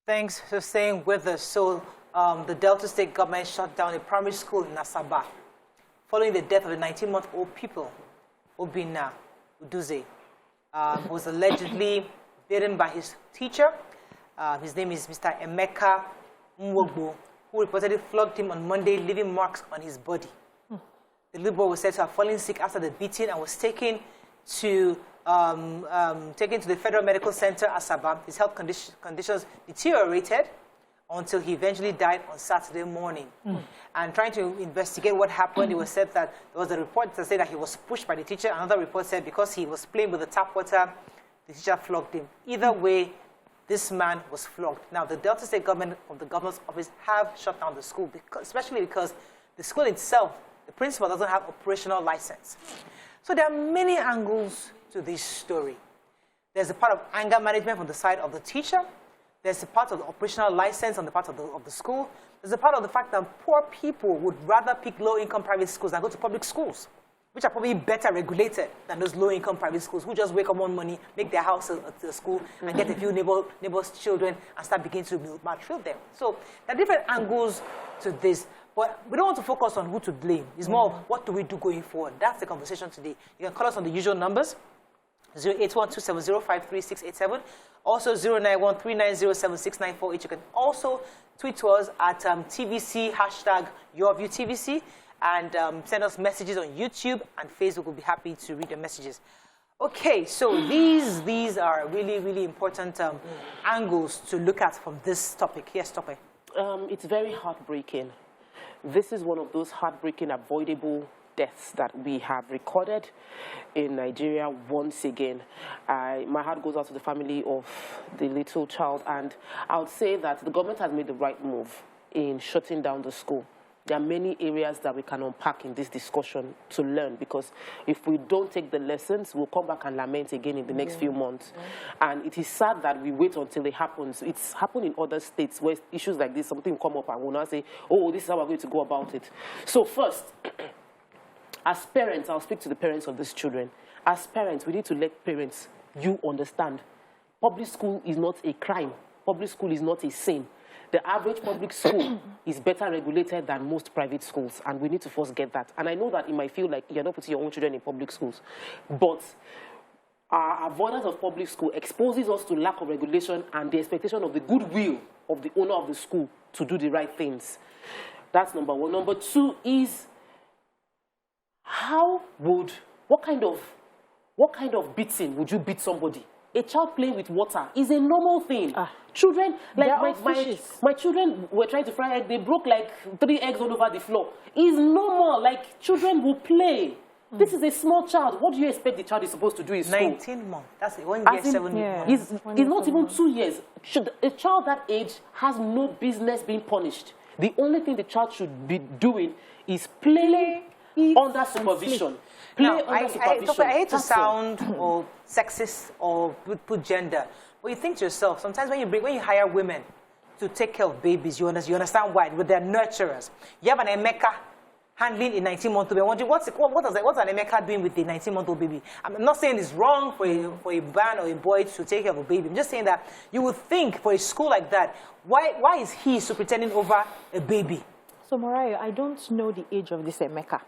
Thanks for staying with us. So the Delta State government shut down a primary school in Asaba following the death of a 19-month-old pupil, Obinna Uduze, who was allegedly beaten by his teacher. His name is Mr. Emeka Mwogbo, who reportedly flogged him on Monday, leaving marks on his body. The little boy was said to have fallen sick after the beating and was taken to the Federal Medical Center, Asaba. His health conditions deteriorated until he eventually died on Saturday morning. And trying to investigate what happened, it was said that there was a report that said that he was pushed by the teacher. Another report said because he was playing with the tap water, the teacher flogged him. Either way, this man was flogged. Now, the Delta State government of the governor's office have shut down the school, especially because the school itself, the principal doesn't have operational license. So there are many angles to this story. There's a part of anger management from the side of the teacher. There's a part of the operational license on the part of the school. There's a part of the fact that poor people would rather pick low-income private schools than go to public schools, which are probably better regulated than those low-income private schools who just wake up one money, make their house a school, and get a few neighbors' children and start beginning to maltreat them. So there are different angles to this. But we don't want to focus on who to blame. It's more of what do we do going forward. That's the conversation today. You can call us on the usual numbers, 08127053687, also 09139076948. You can also tweet to us at TVC, #YourViewTVC, and send us messages on YouTube and Facebook. We'll be happy to read your messages. Okay, so these are really, really important angles to look at from this topic. Yes, Tope. It's very heartbreaking. This is one of those heartbreaking, avoidable deaths that we have recorded in Nigeria once again. My heart goes out to the family of the little child, and I would say that the government has made the right move in shutting down the school. There are many areas that we can unpack in this discussion to learn, because if we don't take the lessons, we'll come back and lament again in the next few months. And it is sad that we wait until it happens. It's happened in other states where issues like this, something will come up and we'll now say, oh, this is how we're going to go about it. So first, as parents, I'll speak to the parents of these children. As parents, we need to let parents, you understand, public school is not a crime. Public school is not a sin. The average public school is better regulated than most private schools, and we need to first get that. And I know that it might feel like you're not putting your own children in public schools, but our avoidance of public school exposes us to lack of regulation and the expectation of the goodwill of the owner of the school to do the right things. That's number one. Number two is, what kind of beating would you beat somebody? A child playing with water is a normal thing. Children, like my children were trying to fry egg, they broke like 3 eggs all over the floor. It's normal, like children will play. This is a small child. What do you expect the child is supposed to do in school? 19 months. That's it. 1 year, 7 months. It's not even 2 years. A child that age has no business being punished. The only thing the child should be doing is play under supervision. Now, I hate to sound or sexist or put gender, but you think to yourself, sometimes when you hire women to take care of babies, you understand why, with their nurturers. You have an Emeka handling a 19-month-old baby. What's an Emeka doing with the 19-month-old baby? I'm not saying it's wrong for a man or a boy to take care of a baby. I'm just saying that you would think for a school like that, why is he superintending over a baby? So, Mariah, I don't know the age of this Emeka.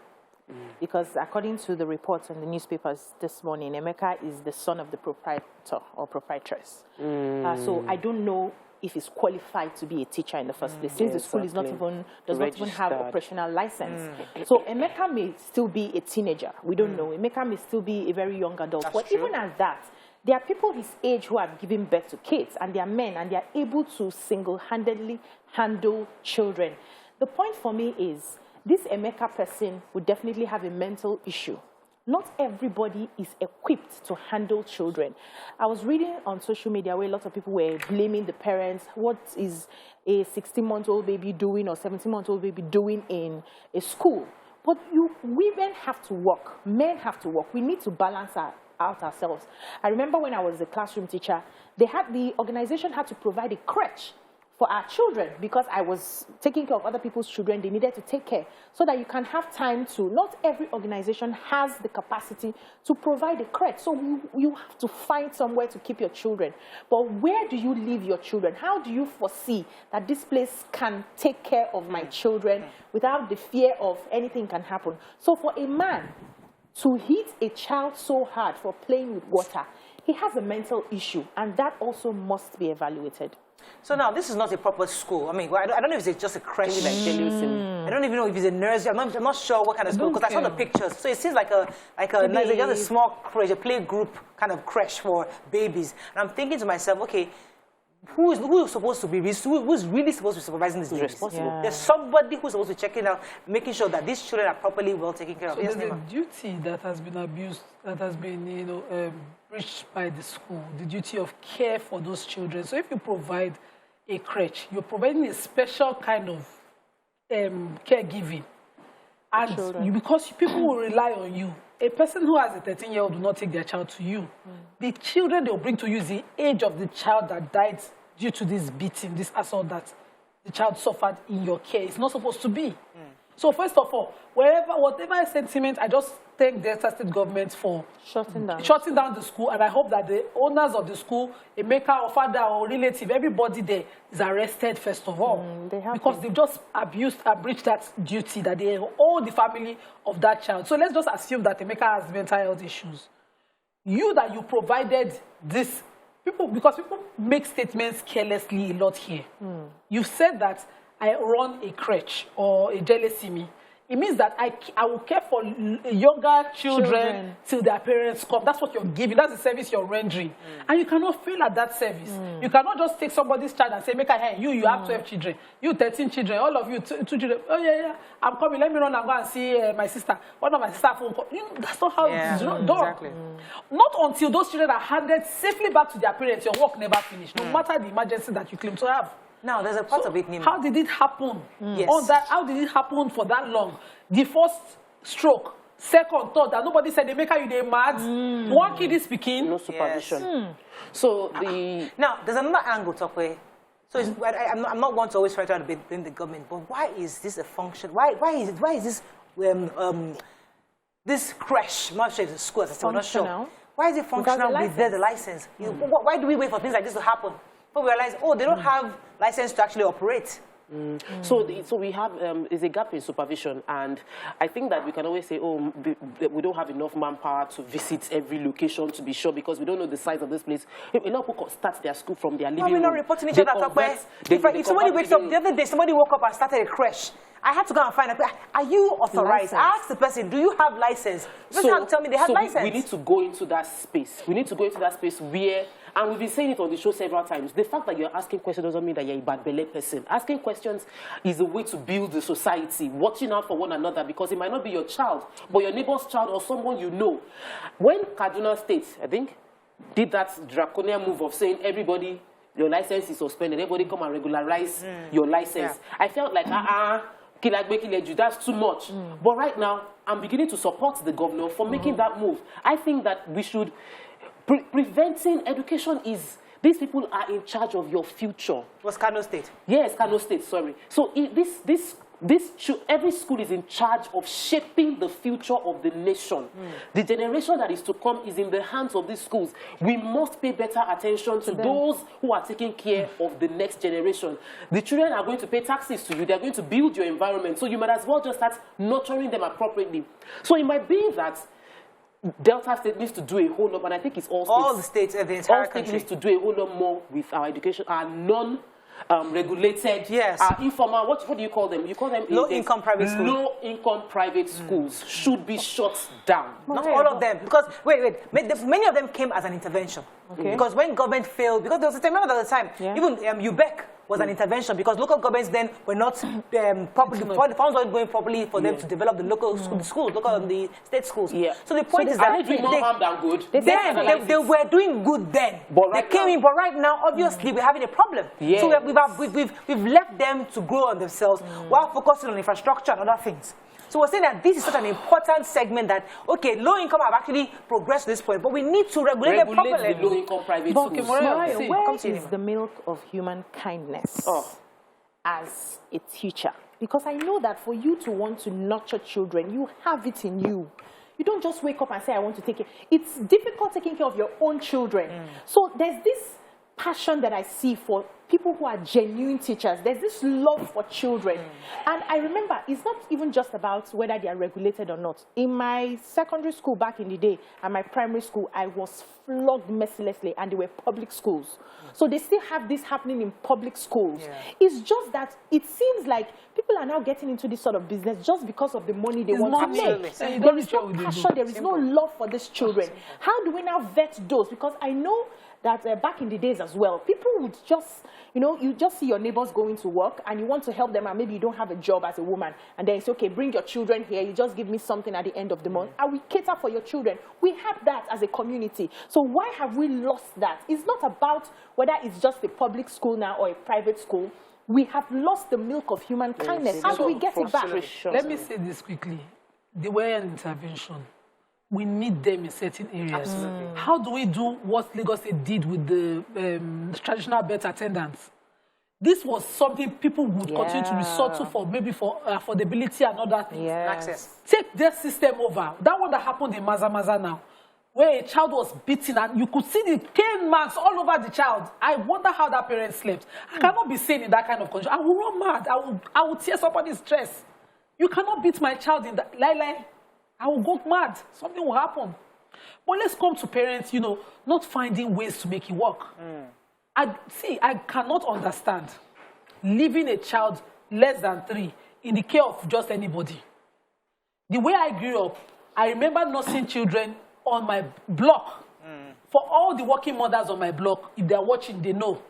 Because according to the reports in the newspapers this morning, Emeka is the son of the proprietor or proprietress. So I don't know if he's qualified to be a teacher in the first place, since the school is does not even have operational license. So Emeka may still be a teenager. We don't know. Emeka may still be a very young adult. But even as that, there are people his age who have given birth to kids, and they are men, and they are able to single-handedly handle children. The point for me is, this Emeka person would definitely have a mental issue. Not everybody is equipped to handle children. I was reading on social media where a lot of people were blaming the parents. What is a 16-month-old baby doing or 17-month-old baby doing in a school? But women have to work. Men have to work. We need to balance out ourselves. I remember when I was a classroom teacher, the organization had to provide a crèche for our children, because I was taking care of other people's children. They needed to take care so that you can have time to, not every organization has the capacity to provide a crèche. So you have to find somewhere to keep your children. But where do you leave your children? How do you foresee that this place can take care of my children without the fear of anything can happen? So for a man to hit a child so hard for playing with water, he has a mental issue, and that also must be evaluated. So now, this is not a proper school. I mean, I don't know if it's just a crèche. I don't even know if it's a nursery. I'm not sure what kind of school, because I saw the pictures. So it seems like a just a small crèche, a play group kind of crèche for babies. And I'm thinking to myself, okay, who is supposed to be, who's really supposed to be supervising this baby? There's somebody who's supposed to be checking out, making sure that these children are properly well taken care of. So there's a duty that has been abused, that has been, breached by the school, the duty of care for those children. So if you provide a crèche, you're providing a special kind of caregiving. And because people will rely on you. A person who has a 13-year-old will not take their child to you. The children they'll bring to you is the age of the child that died due to this beating, this assault that the child suffered in your care. It's not supposed to be. So first of all, whatever sentiment, I just thank the State government for shutting down the school, and I hope that the owners of the school, a maker or father or relative, everybody there is arrested first of all, because they've just abused and breached that duty that they owe the family of that child. So let's just assume that the maker has mental health issues. You provided this, because people make statements carelessly a lot here. You've said that I run a crèche or a jealousy. It means that I will care for younger children till their parents come. That's what you're giving. That's the service you're rendering. And you cannot fail at that service. You cannot just take somebody's child and say, make a hand. You have 12 children. You 13 children. All of you, 2 children. Oh, yeah. I'm coming. Let me run and go and see my sister. One of my sister phone call. That's not how it is done. Exactly. Not until those children are handed safely back to their parents, your work never finished, no matter the emergency that you claim to have. Now, there's a part of it, Nima. How did it happen? How did it happen for that long? The first stroke, second, third, that nobody said, they make you they mad. One kid is speaking. No supervision. So now, there's another angle, Tokwe. So I'm not one to always try to blame the government, but why is this a function? Why is this this crèche? I'm not sure if it's a school, I'm not sure. Why is it functional with the license? Why do we wait for things like this to happen? But we realize, they don't have license to actually operate. So we have is a gap in supervision, and I think that we can always say, we don't have enough manpower to visit every location to be sure, because we don't know the size of this place. A lot of people start their school from their living room. We're not reporting each other. If somebody wakes up, the other day somebody woke up and started a crèche, I had to go and find out, are you authorized? I asked the person, do you have license? The person had to tell me they had license. We need to go into that space. We need to go into that space where, and we've been saying it on the show several times, the fact that you're asking questions doesn't mean that you're a bad belly person. Asking questions is a way to build the society, watching out for one another, because it might not be your child, but your neighbor's child or someone you know. When Kaduna State, I think, did that draconian move of saying everybody, your license is suspended, everybody come and regularize your license, I felt like, that's too much. But right now, I'm beginning to support the governor for making that move. I think that we should, preventing education is, these people are in charge of your future. It was Kano State? Yes, Kano State, sorry. So every school is in charge of shaping the future of the nation. The generation that is to come is in the hands of these schools. We must pay better attention to those who are taking care of the next generation. The children are going to pay taxes to you. They're going to build your environment. So you might as well just start nurturing them appropriately. So it might be that Delta State needs to do a whole lot, and I think it's all the states of the entire country. All states needs to do a whole lot more with our education, our regulated, informal, what do you call them? You call them low-income private schools. Low-income private schools should be shut down. Not all of them, because, many of them came as an intervention. Because when government failed, because there was a time, remember at the time, even UBEC was an intervention, because local governments then were not properly, the funds weren't going properly for them to develop the local schools, the state schools. So the point is that they doing more harm than good. They were doing good then. They came in, but right now, obviously, we're having a problem. So we've left them to grow on themselves while focusing on infrastructure and other things. So we're saying that this is such an important segment that, okay, low income have actually progressed to this point, but we need to regulate them properly. the low income private But schools. where is the milk of human kindness as a teacher? Because I know that for you to want to nurture children, you have it in you. You don't just wake up and say, I want to take care. It's difficult taking care of your own children. So there's this passion that I see for people who are genuine teachers. There's this love for children. And I remember, it's not even just about whether they are regulated or not. In my secondary school back in the day, and my primary school, I was flogged mercilessly, and they were public schools. So they still have this happening in public schools. It's just that it seems like people are now getting into this sort of business just because of the money they want to make. There is no passion, there is no love for these children. How do we now vet those? Because I know that back in the days as well, people would just, you just see your neighbors going to work and you want to help them, and maybe you don't have a job as a woman, and then it's okay, bring your children here, you just give me something at the end of the month, and we cater for your children. We have that as a community. So why have we lost that? It's not about whether it's just a public school now or a private school. We have lost the milk of human kindness. How do we get it back? Let me say this quickly. The way an intervention, we need them in certain areas. How do we do what Lagos State did with the traditional birth attendants? This was something people would continue to resort to for maybe for affordability and other things. Access. Take their system over. That one that happened in Maza now, where a child was beaten and you could see the cane marks all over the child. I wonder how that parent slept. I cannot be sane in that kind of condition. I will run mad. I will tear somebody's dress. You cannot beat my child in that. I will go mad. Something will happen. But let's come to parents, not finding ways to make it work. I cannot understand leaving a child less than 3 in the care of just anybody. The way I grew up, I remember nursing children on my block. For all the working mothers on my block, if they're watching, they know.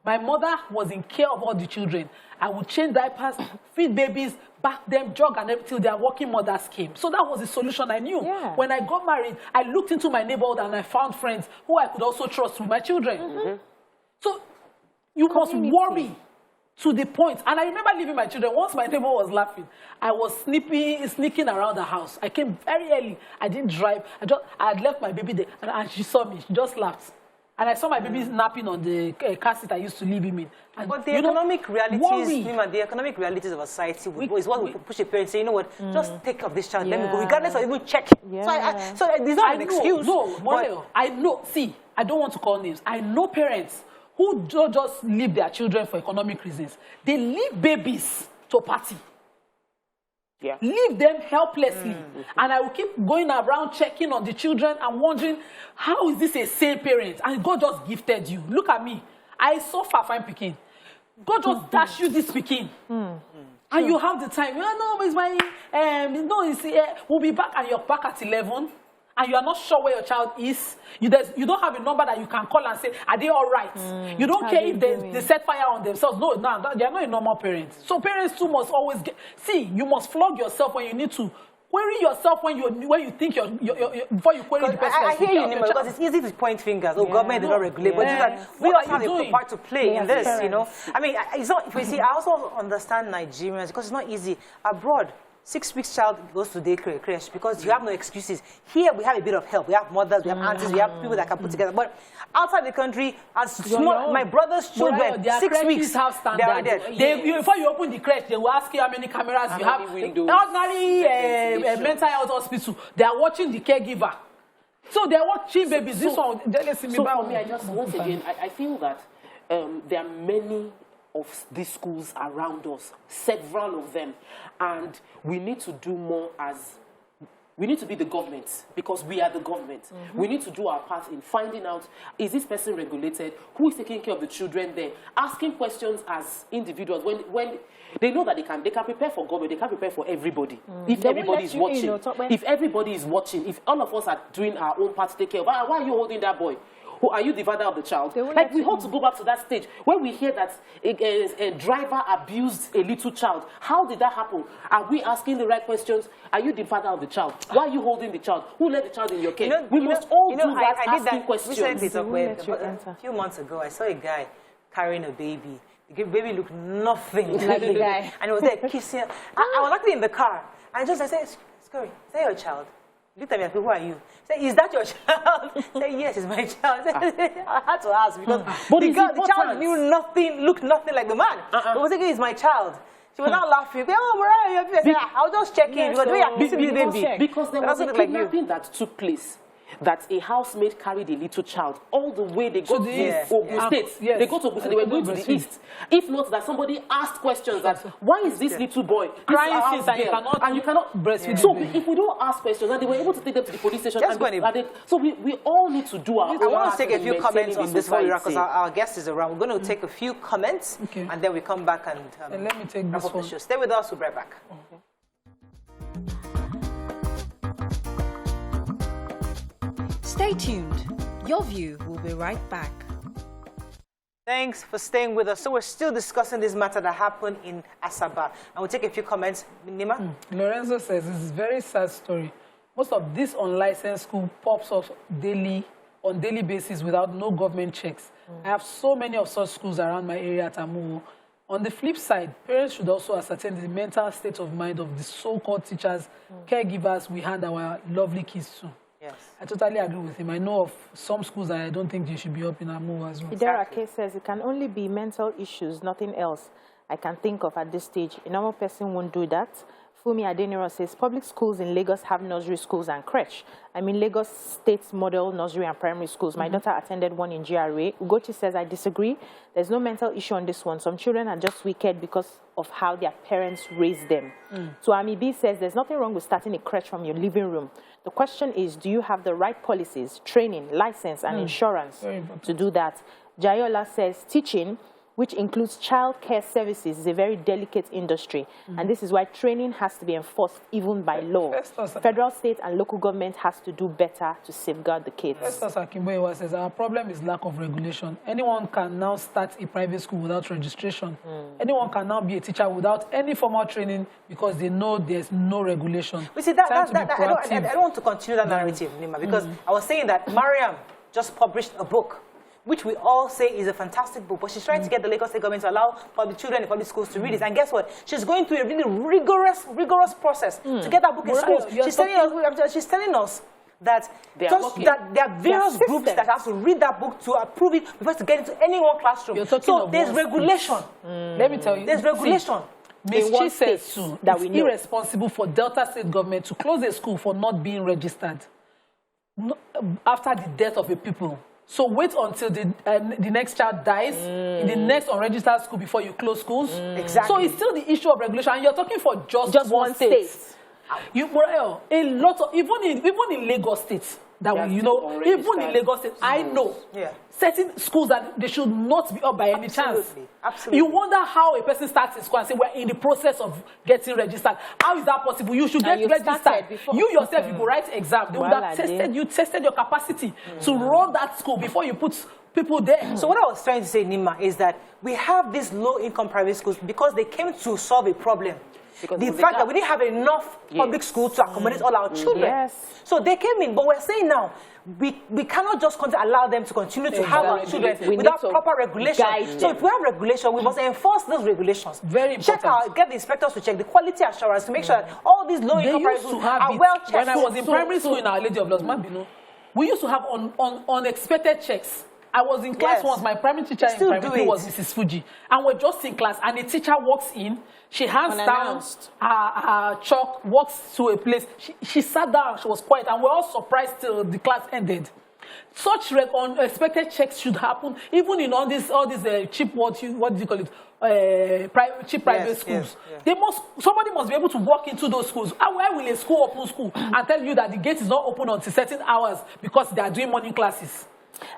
My mother was in care of all the children. I would change diapers, feed babies, back them, jog, and everything. Their working mothers came. So that was the solution I knew. When I got married, I looked into my neighborhood and I found friends who I could also trust with my children. So you must worry to the point. And I remember leaving my children. Once my neighbor was laughing, I was sneaking around the house. I came very early. I didn't drive. I had left my baby there, and she saw me. She just laughed. And I saw my baby napping on the car seat I used to leave him in. And but the economic realities of a society is what we push a parent say, you know what, just take up this child, let me go, regardless of even checking. So it's not an excuse. No, I know. See, I don't want to call names. I know parents who don't just leave their children for economic reasons. They leave babies to party. Leave them helplessly. And I will keep going around checking on the children and wondering, how is this a sane parent? And God just gifted you. Look at me. I suffer fine picking. God just dash you this picking. And you have the time. No, it's my, we'll be back, and you're back at 11. And you are not sure where your child is. You don't have a number that you can call and say, are they all right? You don't care if they set fire on themselves. No, they are not a normal parent. So parents too must always you must flog yourself when you need to. Query yourself when you think before you query the person. I hear you, Nima, because it's easy to point fingers. Government did not regulate, but we also have a part to play in this, I mean, it's not, you see, I also understand Nigerians, because it's not easy. Abroad, 6 weeks child goes to daycare creche because you have no excuses. Here we have a bit of help. We have mothers, we have aunties, we have people that can put together. But outside the country, as small, my brother's children, 6 weeks, they are dead. Before you open the creche, they will ask you how many cameras you have. Ordinary mental health hospital, they are watching the caregiver. So they are watching babies. This one, for me, once again, I feel that there are many of these schools around us, several of them, and we need to do more we need to be the government, because we are the government. We need to do our part in finding out, is this person regulated? Who is taking care of the children there? Asking questions as individuals when they know that they can prepare for government, they can prepare for everybody. If everybody is watching, if everybody is watching, if all of us are doing our own part to take care of, why are you holding that boy? Who are you, the father of the child? Like, we have to go back to that stage where we hear that a driver abused a little child. How did that happen? Are we asking the right questions? Are you the father of the child? Why are you holding the child? Who let the child in your care? We must all do that, asking questions. A few months ago, I saw a guy carrying a baby. The baby looked nothing Like the guy. And he was there kissing. I was actually in the car. And I said, Scurry, is that your child? He looked at me and said, who are you? He said, is that your child? I said, yes, it's my child. I had to ask because the child knew nothing, looked nothing like the man. But was thinking, it's my child. She was not laughing. Oh, Mariah, I said, I'll just check in. Because we are kissing the baby. Because there was a kidnapping that took place. That a housemaid carried a little child all the way. They got to Ogun State. Yes. They got to Ogun State. They were going to the east. If not that somebody asked questions that why is this little boy crying since and you cannot breastfeed? So if we don't ask questions, and they were able to take them to the police station. So we all need to do our. I want to take a few comments on this one because our guest is around. We're going to take a few comments and then we come back and let me take this one. Stay with us. We'll be right back. Okay. Stay tuned. Your View will be right back. Thanks for staying with us. So we're still discussing this matter that happened in Asaba. And we'll take a few comments. Nima? Lorenzo says, this is a very sad story. Most of this unlicensed school pops up on daily basis without no government checks. I have so many of such schools around my area at Amuwo. On the flip side, parents should also ascertain the mental state of mind of the so-called teachers, caregivers we hand our lovely kids to. Yes. I totally agree with him. I know of some schools that I don't think they should be up in Amuwo as well. Idarake says it can only be mental issues, nothing else I can think of at this stage. A normal person won't do that. Fumi Adeniro says public schools in Lagos have nursery schools and crèche. I mean Lagos State's model nursery and primary schools. My daughter attended one in GRA. Ugochi says I disagree. There's no mental issue on this one. Some children are just wicked because of how their parents raised them. So Ami B says there's nothing wrong with starting a crèche from your living room. The question is, do you have the right policies, training, license, and insurance to do that? Jayola says teaching, which includes child care services, is a very delicate industry. And this is why training has to be enforced even by law. Federal, state, and local government has to do better to safeguard the kids. Festus Akimboewa says our problem is lack of regulation. Anyone can now start a private school without registration. Anyone can now be a teacher without any formal training because they know there's no regulation. We see I don't want to continue that narrative, Nima, because I was saying that Mariam just published a book, which we all say is a fantastic book, but she's trying to get the Lagos State government to allow public children in public schools to read it. And guess what? She's going through a really rigorous process to get that book in schools. She's telling us that there are various groups that have to read that book to approve it before to get into any one classroom. So there's regulation. Let me tell you. There's regulation. Ms. Chi says too, that it's irresponsible for Delta State government to close a school for not being registered after the death of a pupil. So wait until the next child dies in the next unregistered school before you close schools. Exactly. So it's still the issue of regulation, and you're talking for just one state. A lot of even in Lagos State that even in Lagos State, I know certain schools that they should not be up by any chance. Absolutely. You wonder how a person starts in school and say we're in the process of getting registered. How is that possible? You should get registered. You yourself, you go write exam. They would have tested your capacity to run that school before you put people there. So what I was trying to say, Nima, is that we have these low-income private schools because they came to solve a problem. The fact that we didn't have enough public schools to accommodate all our children. So they came in, but we're saying now, we cannot just allow them to continue to have our children without proper regulation. So if we have regulation, we must enforce those regulations. Very important. Get the inspectors to check the quality assurance to make sure that all these low-income private schools are well checked. When I was in primary school in Our Lady of Lourdes, we used to have unexpected checks. I was in class once, my primary teacher in primary school was Mrs. Fuji. And we're just in class, and the teacher walks in, she hands down her chalk, walks to a place. She sat down, she was quiet, and we're all surprised till the class ended. Such unexpected checks should happen, even in all these cheap, what do you call it, cheap private schools. Somebody must be able to walk into those schools. Why will a school open school and tell you that the gate is not open until certain hours because they are doing morning classes?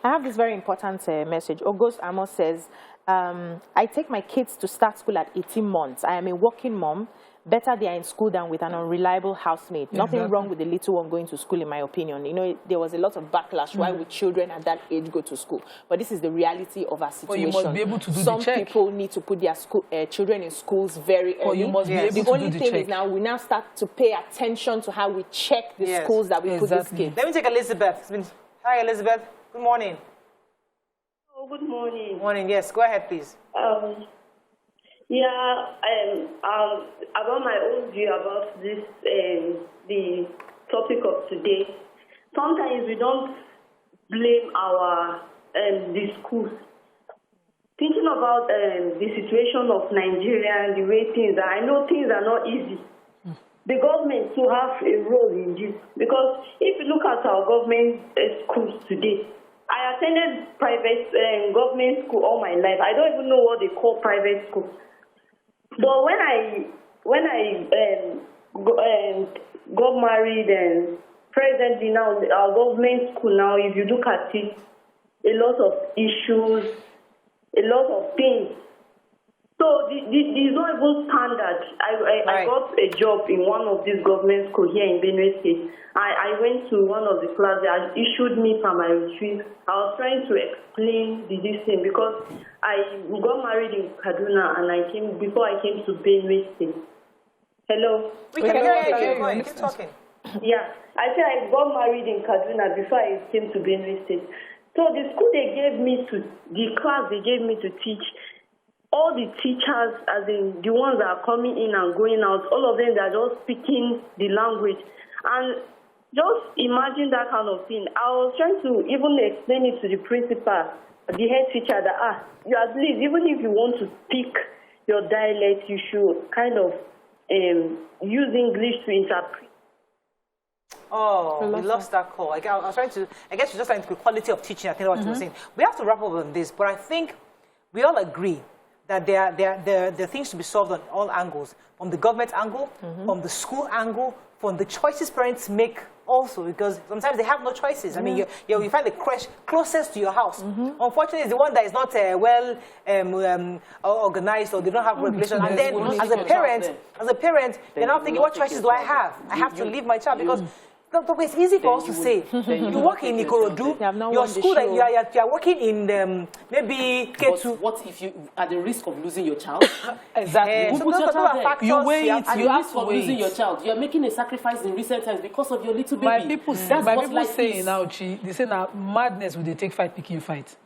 I have this very important message. Ogos Amos says, I take my kids to start school at 18 months. I am a working mom. Better they are in school than with an unreliable housemaid. Nothing wrong with the little one going to school, in my opinion. You know, there was a lot of backlash. Why would children at that age go to school? But this is the reality of our situation. But you must be able to do Some the check. people need to put their children in schools very early. But you must be able to do the check. The only thing is now we now start to pay attention to how we check the schools that we put these kids. Let me take Elizabeth. Hi, Elizabeth. Good morning. Oh, good morning. Morning, yes. Go ahead, please. Yeah, about my own view about this, the topic of today. Sometimes we don't blame the schools. Thinking about the situation of Nigeria and the way things are, I know things are not easy. The government to have a role in this, because if you look at our government schools today, I attended private government school all my life. I don't even know what they call private school. But when I got married and presently now our government school now, if you look at it, a lot of issues, a lot of things. So there's not even standard. I got a job in one of these government schools here in Benue State. I went to one of the classes. They issued me for my retreat. I was trying to explain this thing because I got married in Kaduna and before I came to Benue State. Hello? We can hear you. Keep talking. Yeah. I said I got married in Kaduna before I came to Benue State. So the school the class they gave me to teach, all the teachers, as in the ones that are coming in and going out, all of them, they are just speaking the language. And just imagine that kind of thing. I was trying to even explain it to the principal, the head teacher, that you at least, even if you want to speak your dialect, you should kind of use English to interpret. Oh, we lost that call. I guess you're just trying to the quality of teaching. I think what you were saying. We have to wrap up on this, but I think we all agree that there are things to be solved on all angles, from the government angle, from the school angle, from the choices parents make also, because sometimes they have no choices. I mean, you find the creche closest to your house. Unfortunately, it's the one that is not well organized, or they don't have regulations. And then, as a parent, you're now thinking, what choices do I have? I have to leave my child because. It's easy for us to say. You work in Ikorodu, your school that you are working in maybe K2. What if you are at the risk of losing your child? Exactly. Who puts your child there? You wait, you ask for losing your child. You are making a sacrifice in recent times because of your little baby. My people say now, they say now madness will they take fight, picking fight.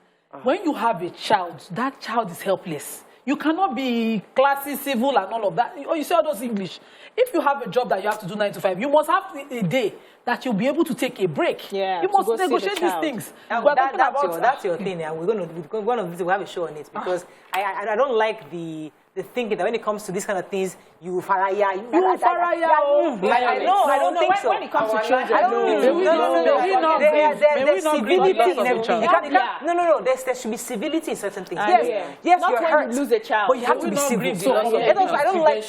When you have a child, that child is helpless. You cannot be classy, civil, and all of that. Oh, you say all those English. If you have a job that you have to do 9 to 5, you must have a day that you'll be able to take a break. Yeah, you must negotiate these things. That's your thing. And we're going to have a show on it because I don't like the thinking that when it comes to these kind of things, you faraya. I don't think so. When it comes to children, there's civility in everything. No. There should be civility in certain things. Yes, not you're when hurt, you lose a child, but you have to be civil. I don't like.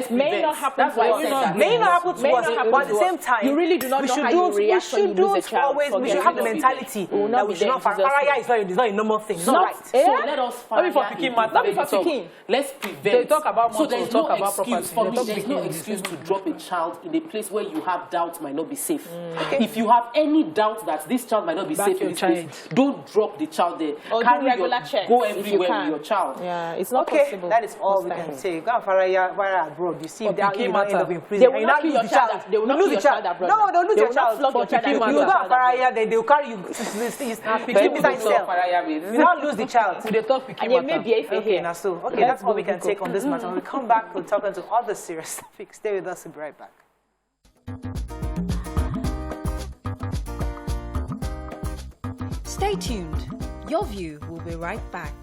It may not happen to us. May not happen to us, but at the same time, you really do not know how you react when you lose a child. We should have the mentality that we should not faraya is not a normal thing. It's not right. So let us faraya. Let's prevent. They talk about so there's no excuse for me. property. There's no excuse to drop a child in a place where you have doubt might not be safe. If you have any doubt that this child might not be safe in this place, don't drop the child there. Or do regular checks. Go everywhere with your child. Yeah, it's not possible. That is all we can say. Go and faraya abroad. You see, that you might end up in prison. They will not kill your child. They will not lose your child abroad. No, they'll lose your child. Flog your child. You go and faraya, they will carry you. You not lose the child. They talk Okay, now so that's all we can take on this matter. When we come back, we'll talk into other serious topics. Stay with us. We'll be right back. Stay tuned. Your View will be right back.